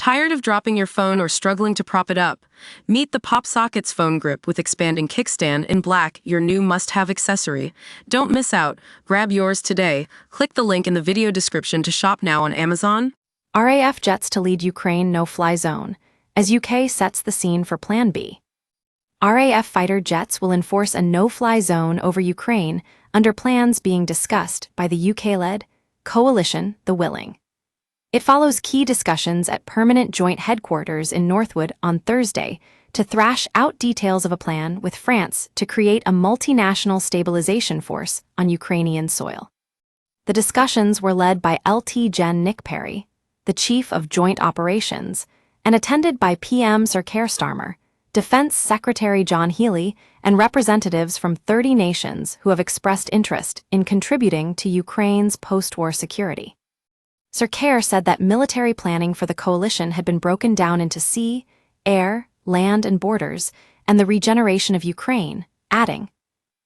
Tired of dropping your phone or struggling to prop it up? Meet the Pop Sockets phone grip with expanding kickstand in black, your new must-have accessory. Don't miss out. Grab yours today. Click the link in the video description to shop now on Amazon. RAF jets to lead Ukraine no-fly zone, as UK sets the scene for Plan B. RAF fighter jets will enforce a no-fly zone over Ukraine under plans being discussed by the UK-led Coalition the Willing. It follows key discussions at Permanent Joint Headquarters in Northwood on Thursday to thrash out details of a plan with France to create a multinational stabilization force on Ukrainian soil. The discussions were led by LT Gen Nick Perry, the Chief of Joint Operations, and attended by PM Sir Keir Starmer, Defense Secretary John Healey, and representatives from 30 nations who have expressed interest in contributing to Ukraine's post-war security. Sir Keir said that military planning for the coalition had been broken down into sea, air, land, and borders, and the regeneration of Ukraine, adding,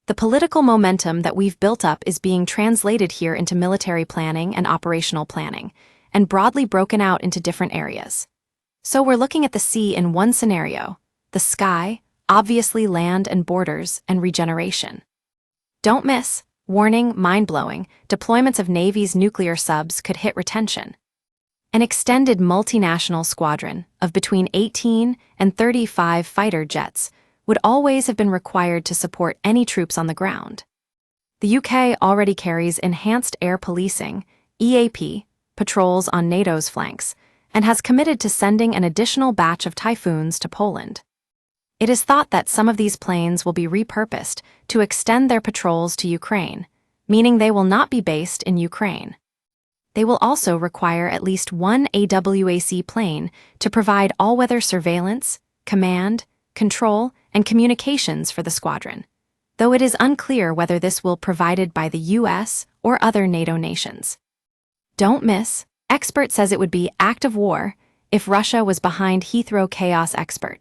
"The political momentum that we've built up is being translated here into military planning and operational planning, and broadly broken out into different areas. So we're looking at the sea in one scenario, the sky, obviously land and borders, and regeneration. Don't miss, warning, mind-blowing, deployments of Navy's nuclear subs could hit retention. An extended multinational squadron of between 18 and 35 fighter jets would always have been required to support any troops on the ground. The UK already carries enhanced air policing, EAP, patrols on NATO's flanks, and has committed to sending an additional batch of Typhoons to Poland. It is thought that some of these planes will be repurposed to extend their patrols to Ukraine, meaning they will not be based in Ukraine. They will also require at least one AWAC plane to provide all-weather surveillance, command, control, and communications for the squadron, though it is unclear whether this will be provided by the US or other NATO nations. Don't miss, expert says it would be act of war if Russia was behind Heathrow chaos expert.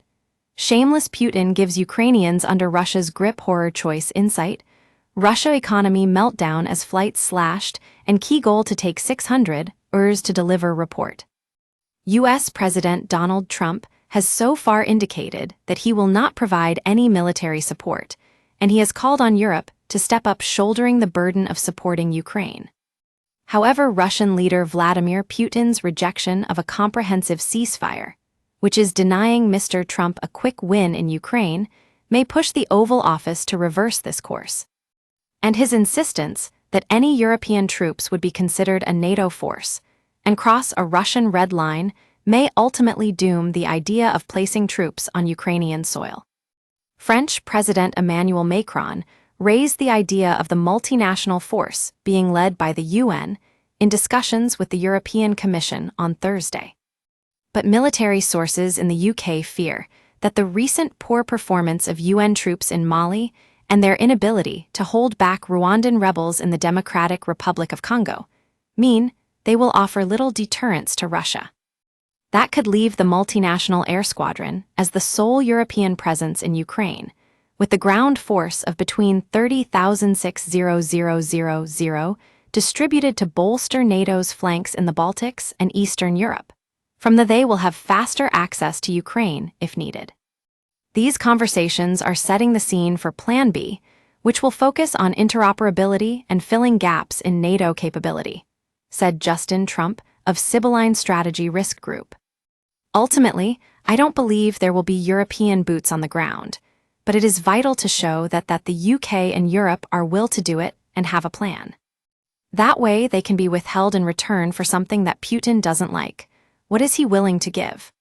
Shameless Putin gives Ukrainians under Russia's grip horror choice insight, Russia economy meltdown as flights slashed, and key goal to take 600 hours to deliver report. U.S. President Donald Trump has so far indicated that he will not provide any military support, and he has called on Europe to step up shouldering the burden of supporting Ukraine. However, Russian leader Vladimir Putin's rejection of a comprehensive ceasefire, which is denying Mr. Trump a quick win in Ukraine, may push the Oval Office to reverse this course. And his insistence that any European troops would be considered a NATO force and cross a Russian red line may ultimately doom the idea of placing troops on Ukrainian soil. French President Emmanuel Macron raised the idea of the multinational force being led by the UN in discussions with the European Commission on Thursday. But military sources in the UK fear that the recent poor performance of UN troops in Mali and their inability to hold back Rwandan rebels in the Democratic Republic of Congo mean they will offer little deterrence to Russia. That could leave the multinational air squadron as the sole European presence in Ukraine, with the ground force of between 30,000 distributed to bolster NATO's flanks in the Baltics and Eastern Europe. From they will have faster access to Ukraine if needed. These conversations are setting the scene for Plan B, which will focus on interoperability and filling gaps in NATO capability, said Justin Trump of Sibylline Strategy Risk Group. Ultimately, I don't believe there will be European boots on the ground, but it is vital to show that the UK and Europe are will to do it and have a plan. That way they can be withheld in return for something that Putin doesn't like. What is he willing to give?